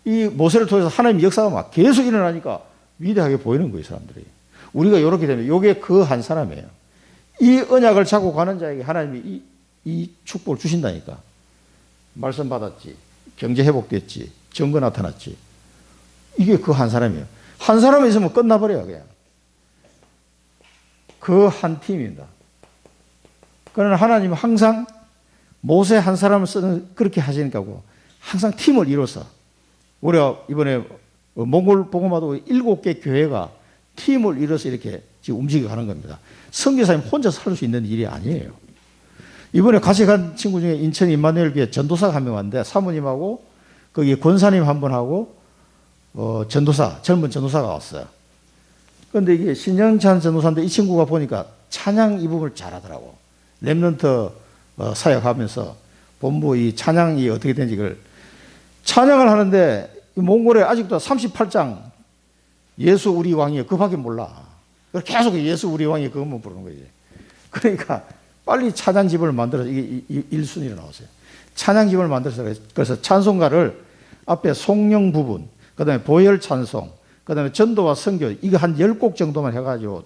이 모세를 통해서 하나님의 역사가 막 계속 일어나니까 위대하게 보이는 거예요, 사람들이. 우리가 이렇게 되면 이게 그 한 사람이에요. 이 언약을 잡고 가는 자에게 하나님이 이 축복을 주신다니까. 말씀 받았지. 경제 회복됐지. 증거 나타났지. 이게 그 한 사람이에요. 한 사람이 있으면 끝나버려요, 그냥. 그 한 팀입니다. 그러나 하나님은 항상 모세 한 사람을 쓰는 그렇게 하시니까 항상 팀을 이뤄서 우리가 이번에 몽골 복음화도 7개 교회가 팀을 이뤄서 이렇게 지금 움직여가는 겁니다. 선교사님 혼자 살 수 있는 일이 아니에요. 이번에 같이 간 친구 중에 인천 임마누엘 교회 전도사가 한 명 왔는데 사모님하고 거기 권사님 한 분하고 젊은 전도사가 왔어요. 그런데 이게 신영찬 전도사인데 이 친구가 보니까 찬양 이 부분을 잘하더라고. 렘넌트 사역하면서 본부 이 찬양이 어떻게 되는지 그걸 찬양을 하는데 몽골에 아직도 38장 예수 우리 왕이여 그밖에 몰라. 계속 예수 우리 왕이여 그것만 부르는 거지. 그러니까 빨리 찬양집을 만들어서 이게 1순위로 나왔어요. 찬양집을 만들어서 그래서 찬송가를 앞에 송영 부분, 그 다음에 보혈 찬송, 그 다음에 전도와 선교 이거 한 10곡 정도만 해가지고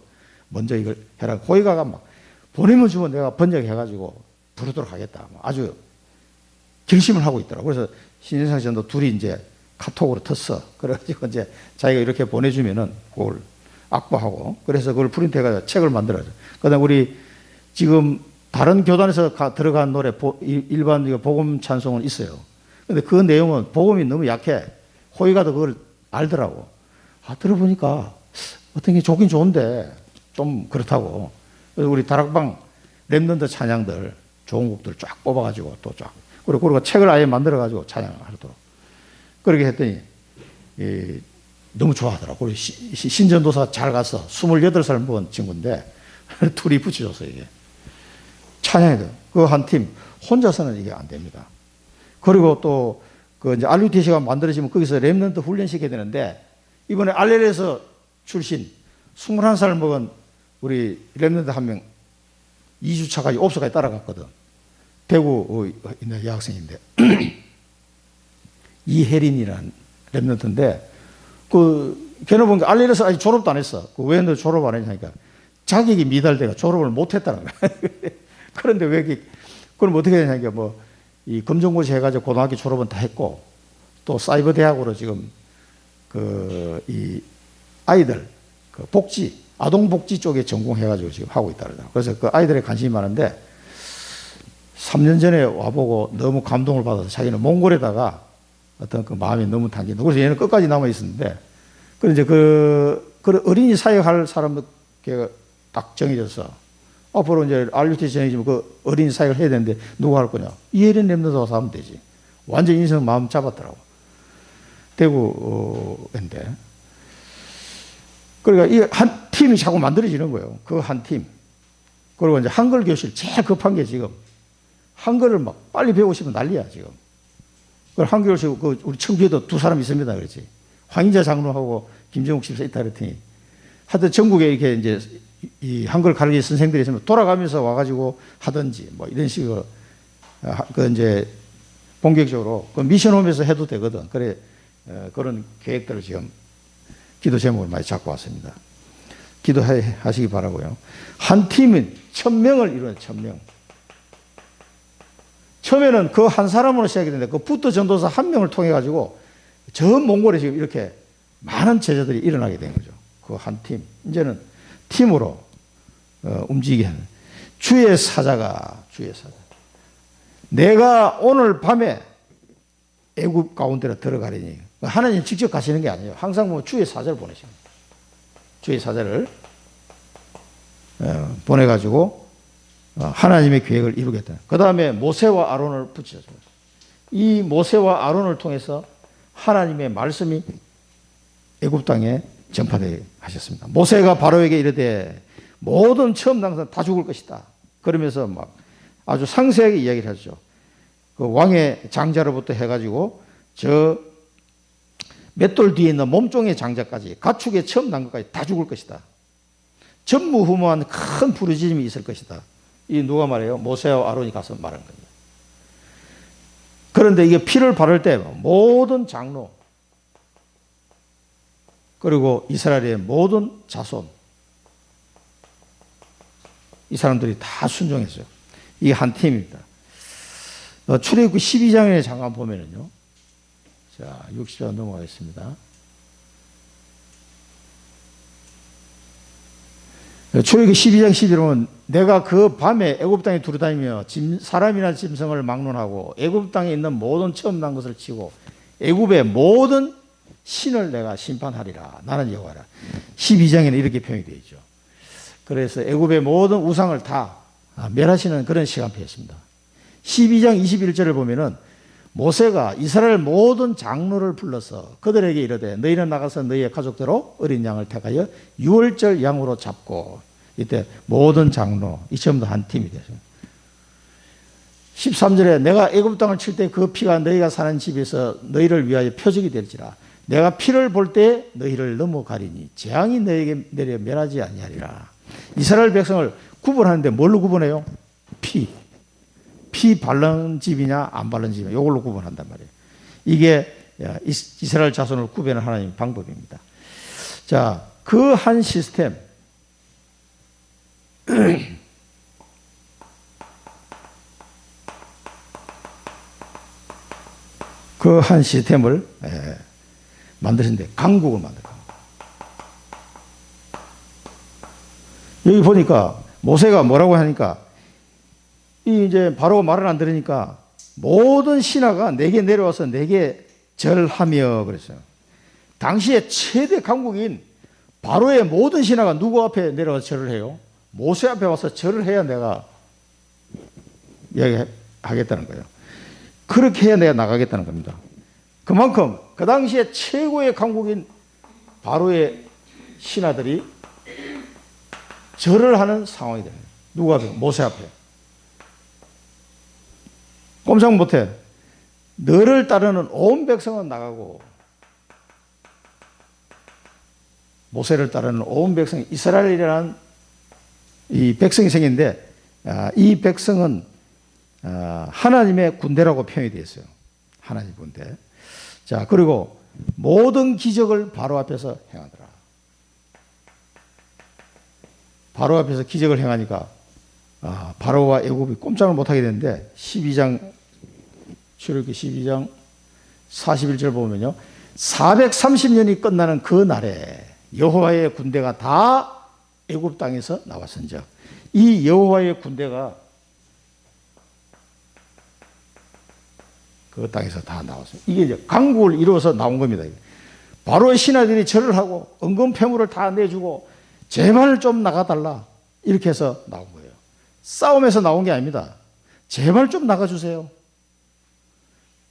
먼저 이걸 해라. 고위가가 막 보내면 주면 내가 번역해가지고 부르도록 하겠다. 아주 결심을 하고 있더라고. 그래서 신인상 전도 둘이 이제 카톡으로 텄어. 그래가지고 이제 자기가 이렇게 보내주면은 그걸 악보하고 그래서 그걸 프린트해가지고 책을 만들어줘. 그 다음에 우리 지금 다른 교단에서 들어간 노래 일반 복음 찬송은 있어요. 근데 그 내용은 복음이 너무 약해. 호의가도 그걸 알더라고. 들어보니까 어떤 게 좋긴 좋은데 좀 그렇다고. 그래서 우리 다락방 랩런트 찬양들 좋은 곡들 쫙 뽑아가지고 또 쫙 그리고 책을 아예 만들어가지고 찬양하도록 그렇게 했더니 너무 좋아하더라고. 우리 신전도사 잘 가서 28살 먹은 친구인데 둘이 붙여줬어요. 이게 찬양이 그 한 팀 혼자서는 이게 안 됩니다. 그리고 또 그 이제 RUTC가 만들어지면 거기서 랩런트 훈련시켜야 되는데 이번에 알렐에서 출신 21살 먹은 우리 랩런트 한 명 2주차까지 옵서까지 따라갔거든. 대구 있는 여학생인데 이혜린이라는 랩런트인데 걔는 보니까 알렐에서 아직 졸업도 안 했어. 왜 너 졸업 안 했냐니까 자격이 미달돼가 졸업을 못 했다는 거야. 그런데 그럼 어떻게 되냐니까 이 검정고시 해가지고 고등학교 졸업은 다 했고 또 사이버 대학으로 지금 이 아이들 복지 아동복지 쪽에 전공해가지고 지금 하고 있다더라고요. 그래서 그 아이들에 관심이 많은데 3년 전에 와보고 너무 감동을 받아서 자기는 몽골에다가 어떤 그 마음이 너무 당긴다. 그래서 얘는 끝까지 남아 있었는데 그래 이제 그 어린이 사역할 사람 딱 정해져서 앞으로 이제 RUTC 정해지면 그 어린이 사역을 해야 되는데 누가 할 거냐? 이혜린 랩런트 와서 하면 되지. 완전 인생 마음 잡았더라고. 대구인데. 그러니까 이 한 팀이 자꾸 만들어지는 거예요. 그 한 팀. 그리고 이제 한글 교실 제일 급한 게 지금 한글을 막 빨리 배우고 싶으면 난리야 지금. 그 한글 교실 우리 청주에도 2사람 있습니다. 그렇지. 황인자 장로하고 김정욱 집사 있다 그랬더니 하여튼 전국에 이렇게 이제 이 한글 가르치는 선생들이 있으면 돌아가면서 와가지고 하든지 뭐 이런 식으로 그 이제 본격적으로 그 미션홈에서 해도 되거든. 그래 그런 계획들을 지금 기도 제목을 많이 잡고 왔습니다. 기도하시기 바라고요. 한 팀은 1000명을 이루는 1000명. 처음에는 그 한 사람으로 시작이 됐는데 그 부터 전도사 한 명을 통해 가지고 저 몽골에 지금 이렇게 많은 제자들이 일어나게 된 거죠. 그 한 팀. 이제는 팀으로 움직이게 하는 주의 사자가 내가 오늘 밤에 애굽 가운데로 들어가리니 하나님 직접 가시는 게 아니에요. 항상 주의 사자를 보내십니다. 주의 사자를 보내가지고 하나님의 계획을 이루겠다. 그 다음에 모세와 아론을 붙여줍니다. 이 모세와 아론을 통해서 하나님의 말씀이 애굽 땅에 전파되게 하셨습니다. 모세가 바로에게 이르되 모든 처음 당선 다 죽을 것이다. 그러면서 막 아주 상세하게 이야기를 하죠. 그 왕의 장자로부터 해가지고 저 맷돌 뒤에 있는 몸종의 장자까지 가축의 처음 난 것까지 다 죽을 것이다. 전무후무한 큰 부르짖음이 있을 것이다. 이 누가 말해요? 모세와 아론이 가서 말한 겁니다. 그런데 이게 피를 바를 때 모든 장로 그리고 이스라엘의 모든 자손 이 사람들이 다 순종했어요. 이게 한 팀입니다. 출애굽기 12장에 잠깐 보면은요. 자, 60장 넘어가겠습니다. 출애굽기 12장 11절은 내가 그 밤에 애굽 땅에 두루다니며 사람이나 짐승을 막론하고 애굽 땅에 있는 모든 처음 난 것을 치고 애굽의 모든 신을 내가 심판하리라. 나는 여호와라. 12장에는 이렇게 표현이 되어 있죠. 그래서 애굽의 모든 우상을 다 멸하시는 그런 시간표였습니다. 12장 21절을 보면은 모세가 이스라엘 모든 장로를 불러서 그들에게 이르되 너희는 나가서 너희의 가족대로 어린 양을 택하여 유월절 양으로 잡고 이때 모든 장로 이 전부 다 한 팀이 되죠. 13절에 내가 애굽 땅을 칠 때 그 피가 너희가 사는 집에서 너희를 위하여 표적이 될지라 내가 피를 볼 때 너희를 넘어가리니 재앙이 너희에게 내려 멸하지 아니하리라. 이스라엘 백성을 구분하는데 뭘로 구분해요? 피 바른 집이냐 안 바른 집이냐 이걸로 구분한단 말이에요. 이게 이스라엘 자손을 구별하는 하나님의 방법입니다. 자, 그 한 시스템 그 한 시스템을 만드신데 강국을 만들어. 여기 보니까 모세가 뭐라고 하니까 이 이제 바로 말을 안 들으니까 모든 신하가 내게 내려와서 내게 절하며 그랬어요. 당시에 최대 강국인 바로의 모든 신하가 누구 앞에 내려와서 절을 해요? 모세 앞에 와서 절을 해야 내가 이야기하겠다는 거예요. 그렇게 해야 내가 나가겠다는 겁니다. 그만큼 그 당시에 최고의 강국인 바로의 신하들이 절을 하는 상황이 됩니다. 누구 앞에? 모세 앞에. 꼼짝 못해. 너를 따르는 온 백성은 나가고 모세를 따르는 온 백성이 이스라엘이라는 이 백성이 생긴데 이 백성은 하나님의 군대라고 표현이 되어 있어요. 하나님의 군대. 자, 그리고 모든 기적을 바로 앞에서 행하더라. 바로 앞에서 기적을 행하니까 바로와 애굽이 꼼짝을 못하게 되는데 12장 출애굽기 12장 41절 보면요. 430년이 끝나는 그 날에 여호와의 군대가 다 애굽 땅에서 나왔은즉 이 여호와의 군대가 그 땅에서 다 나왔어요. 이게 이제 강국을 이루어서 나온 겁니다. 바로의 신하들이 절을 하고 은금 폐물을 다 내주고 제발 좀 나가달라 이렇게 해서 나온 거예요. 싸움에서 나온 게 아닙니다. 제발 좀 나가주세요.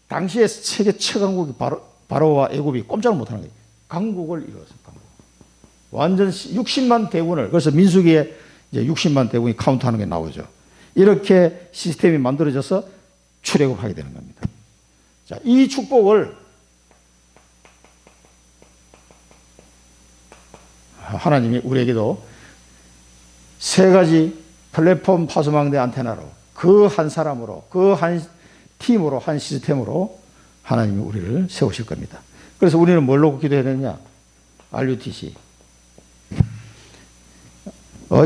당시에 세계 최강국이 바로와 애굽이 꼼짝을 못하는 거예요. 강국을 이루었어요. 강국. 완전 60만 대군을 그래서 민수기에 이제 60만 대군이 카운트하는 게 나오죠. 이렇게 시스템이 만들어져서 출애굽하게 되는 겁니다. 자, 이 축복을 하나님이 우리에게도 세 가지 플랫폼 파수망대 안테나로 그 한 사람으로 그 한 팀으로 한 시스템으로 하나님이 우리를 세우실 겁니다. 그래서 우리는 뭘 놓고 기도해야 되느냐? RUTC.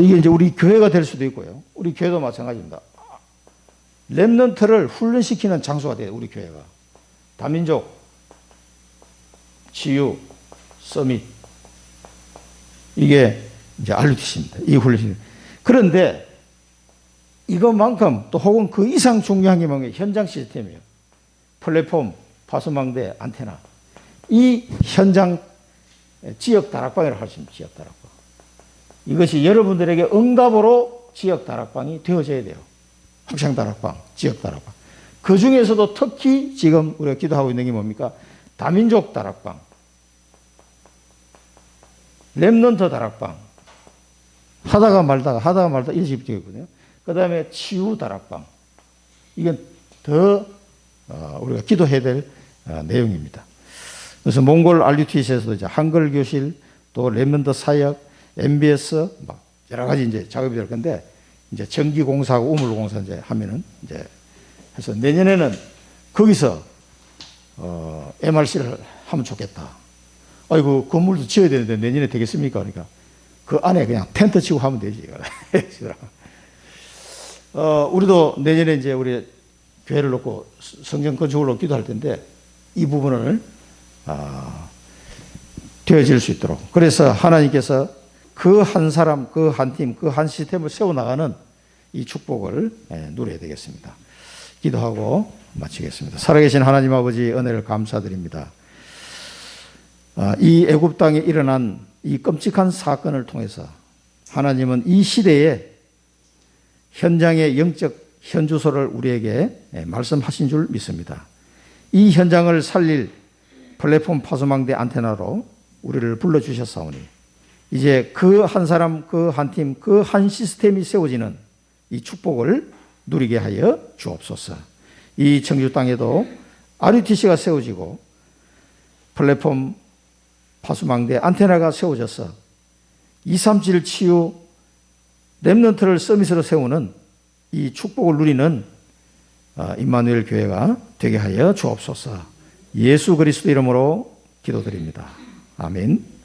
이게 이제 우리 교회가 될 수도 있고요. 우리 교회도 마찬가지입니다. 렘넌트를 훈련시키는 장소가 돼요. 우리 교회가. 다민족 치유 서밋 이게 이제 RUTC입니다. 이 훈련시. 그런데 이것만큼 또 혹은 그 이상 중요한 게 뭐냐? 현장 시스템이에요. 플랫폼, 파수망대, 안테나. 이 현장 지역 다락방이라고 할 수 있습니다. 지역 다락방. 이것이 여러분들에게 응답으로 지역 다락방이 되어져야 돼요. 확장 다락방, 지역 다락방. 그 중에서도 특히 지금 우리가 기도하고 있는 게 뭡니까? 다민족 다락방, 렘넌트 다락방, 하다가 말다가 일시적이거든요. 그 다음에 치유 다락방. 이건 더 우리가 기도해야 될 내용입니다. 그래서 몽골 RUTC에서도 이제 한글 교실, 또 랩런더 사역, MBS 막 여러 가지 이제 작업이 될 건데, 이제 전기 공사하고 우물 공사 이제 하면은 이제 해서 내년에는 거기서 MRC를 하면 좋겠다. 아이고 건물도 지어야 되는데 내년에 되겠습니까? 그러니까 그 안에 그냥 텐트 치고 하면 되지. 우리도 내년에 이제 우리 교회를 놓고 성전 건축을 놓기도 할 텐데 이 부분을 되어질 수 있도록, 그래서 하나님께서 그 한 사람, 그 한 팀, 그 한 시스템을 세워나가는 이 축복을 누려야 되겠습니다. 기도하고 마치겠습니다. 살아계신 하나님 아버지, 은혜를 감사드립니다. 이 애굽 땅에 일어난 이 끔찍한 사건을 통해서 하나님은 이 시대에 현장의 영적 현주소를 우리에게 말씀하신 줄 믿습니다. 이 현장을 살릴 플랫폼 파수망대 안테나로 우리를 불러주셨사오니 이제 그 한 사람, 그 한 팀, 그 한 시스템이 세워지는 이 축복을 누리게 하여 주옵소서. 이 청주 땅에도 RUTC가 세워지고 플랫폼 파수망대 안테나가 세워져서 237 치유 렘넌트를 서밋으로 세우는 이 축복을 누리는 임마누엘 교회가 되게 하여 주옵소서. 예수 그리스도 이름으로 기도드립니다. 아멘.